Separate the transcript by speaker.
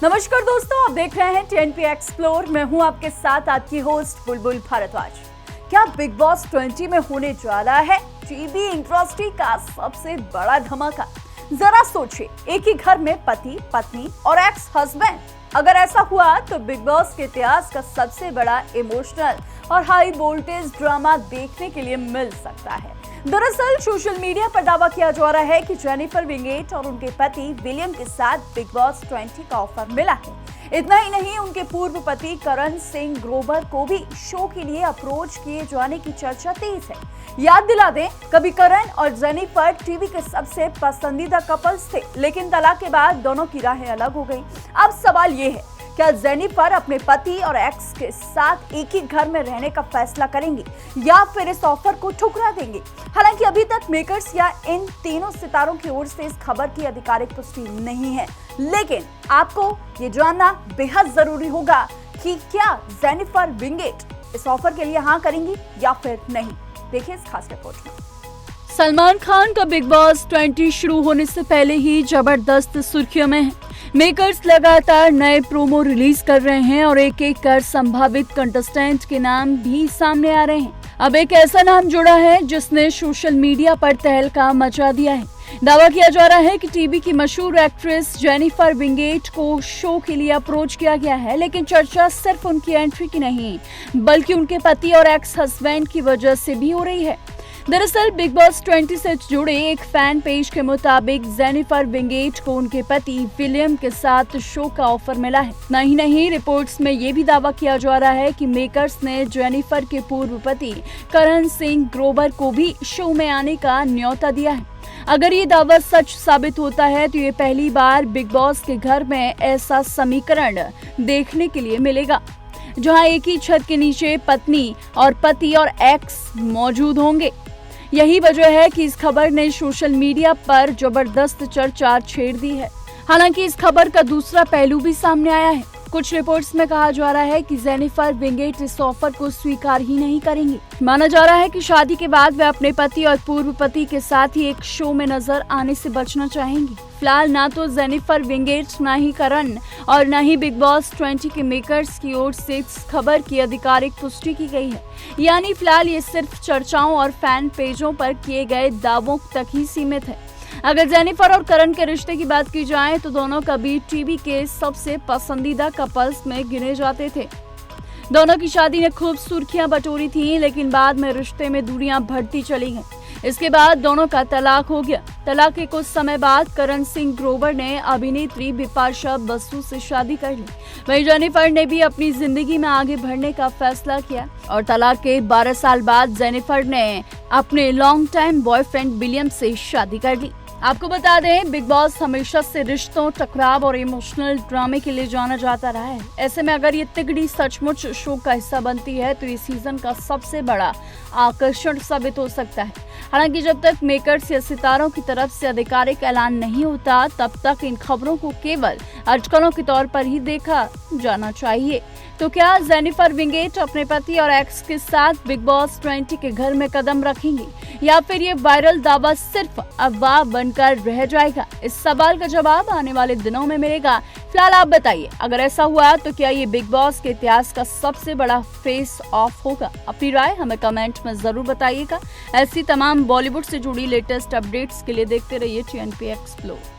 Speaker 1: नमस्कार दोस्तों, आप देख रहे हैं टीएनपी एक्सप्लोर। मैं हूं आपके साथ आपकी होस्ट बुलबुल भारद्वाज। क्या बिग बॉस 20 में होने जा रहा है टीवी इंडस्ट्री का सबसे बड़ा धमाका? जरा सोचिए, एक ही घर में पति, पत्नी और एक्स हस्बैंड। अगर ऐसा हुआ तो बिग बॉस के इतिहास का सबसे बड़ा इमोशनल और हाई वोल्टेज ड्रामा देखने के लिए मिल सकता है। दरअसल सोशल मीडिया पर दावा किया जा रहा है कि जेनिफर विंगेट और उनके पति विलियम के साथ बिग बॉस 20 का ऑफर मिला है। इतना ही नहीं, उनके पूर्व पति करण सिंह ग्रोवर को भी शो के लिए अप्रोच किए जाने की चर्चा तेज है। याद दिला दें, कभी करण और जेनिफर टीवी के सबसे पसंदीदा कपल्स थे, लेकिन तलाक के बाद दोनों की राहें अलग हो गई। अब सवाल ये है, क्या जेनिफर अपने पति और एक्स के साथ एक ही घर में रहने का फैसला करेंगी या फिर इस ऑफर को ठुकरा देंगे? हालांकि अभी तक मेकर्स या इन तीनों सितारों की ओर से इस खबर की आधिकारिक पुष्टि नहीं है, लेकिन आपको ये जानना बेहद जरूरी होगा कि क्या जेनिफर विंगेट इस ऑफर के लिए हाँ करेंगी या फिर नहीं। देखिए इस खास रिपोर्ट में।
Speaker 2: सलमान खान का बिग बॉस 20 शुरू होने से पहले ही जबरदस्त सुर्खियों में है। मेकर्स लगातार नए प्रोमो रिलीज कर रहे हैं और एक एक कर संभावित कंटेस्टेंट के नाम भी सामने आ रहे हैं। अब एक ऐसा नाम जुड़ा है जिसने सोशल मीडिया पर तहलका मचा दिया है। दावा किया जा रहा है कि टीवी की मशहूर एक्ट्रेस जेनिफर विंगेट को शो के लिए अप्रोच किया गया है, लेकिन चर्चा सिर्फ उनकी एंट्री की नहीं बल्कि उनके पति और एक्स हस्बैंड की वजह से भी हो रही है। दरअसल बिग बॉस 20 से जुड़े एक फैन पेज के मुताबिक जेनिफर विंगेट को उनके पति विलियम के साथ शो का ऑफर मिला है। नहीं, रिपोर्ट्स में ये भी दावा किया जा रहा है कि मेकर्स ने जेनिफर के पूर्व पति करण सिंह ग्रोवर को भी शो में आने का न्योता दिया है। अगर ये दावा सच साबित होता है तो ये पहली बार बिग बॉस के घर में ऐसा समीकरण देखने के लिए मिलेगा, जहां एक ही छत के नीचे पत्नी और पति और एक्स मौजूद होंगे। यही वजह है कि इस खबर ने सोशल मीडिया पर जबरदस्त चर्चा छेड़ दी है। हालांकि इस खबर का दूसरा पहलू भी सामने आया है। कुछ रिपोर्ट्स में कहा जा रहा है कि जेनिफर विंगेट इस ऑफर को स्वीकार ही नहीं करेंगी। माना जा रहा है कि शादी के बाद वे अपने पति और पूर्व पति के साथ ही एक शो में नजर आने से बचना चाहेंगी। फिलहाल ना तो जेनिफर विंगेट, ना ही करण और ना ही बिग बॉस 20 के मेकर्स की ओर से इस खबर की आधिकारिक पुष्टि की गई है। यानी फिलहाल ये सिर्फ चर्चाओं और फैन पेजों पर किए गए दावों तक ही सीमित है। अगर जेनिफर और करण के रिश्ते की बात की जाए तो दोनों कभी टीवी के सबसे पसंदीदा कपल्स में गिने जाते थे। दोनों की शादी ने खूब सुर्खियां बटोरी थी, लेकिन बाद में रिश्ते में दूरियां बढ़ती चली गईं। इसके बाद दोनों का तलाक हो गया। तलाक के कुछ समय बाद करण सिंह ग्रोवर ने अभिनेत्री बिपाशा बसु से शादी कर ली। वहीं जेनिफर ने भी अपनी जिंदगी में आगे बढ़ने का फैसला किया और तलाक के 12 साल बाद जेनिफर ने अपने लॉन्ग टाइम बॉयफ्रेंड विलियम से शादी कर ली। आपको बता दें, बिग बॉस हमेशा से रिश्तों, टकराव और इमोशनल ड्रामे के लिए जाना जाता रहा है। ऐसे में अगर ये तिगड़ी सचमुच शो का हिस्सा बनती है तो ये सीजन का सबसे बड़ा आकर्षण साबित हो सकता है। हालांकि जब तक मेकर्स या सितारों की तरफ से आधिकारिक ऐलान नहीं होता, तब तक इन खबरों को केवल अटकलों के तौर पर ही देखा जाना चाहिए। तो क्या जेनिफर विंगेट अपने पति और एक्स के साथ बिग बॉस 20 के घर में कदम रखेंगी या फिर ये वायरल दावा सिर्फ अफवाह बनकर रह जाएगा? इस सवाल का जवाब आने वाले दिनों में मिलेगा। फिलहाल आप बताइए, अगर ऐसा हुआ तो क्या ये बिग बॉस के इतिहास का सबसे बड़ा फेस ऑफ होगा? अपनी राय हमें कमेंट में जरूर बताइएगा। ऐसी तमाम बॉलीवुड से जुड़ी लेटेस्ट अपडेट्स के लिए देखते रहिए टीएनपी एक्सप्लोर।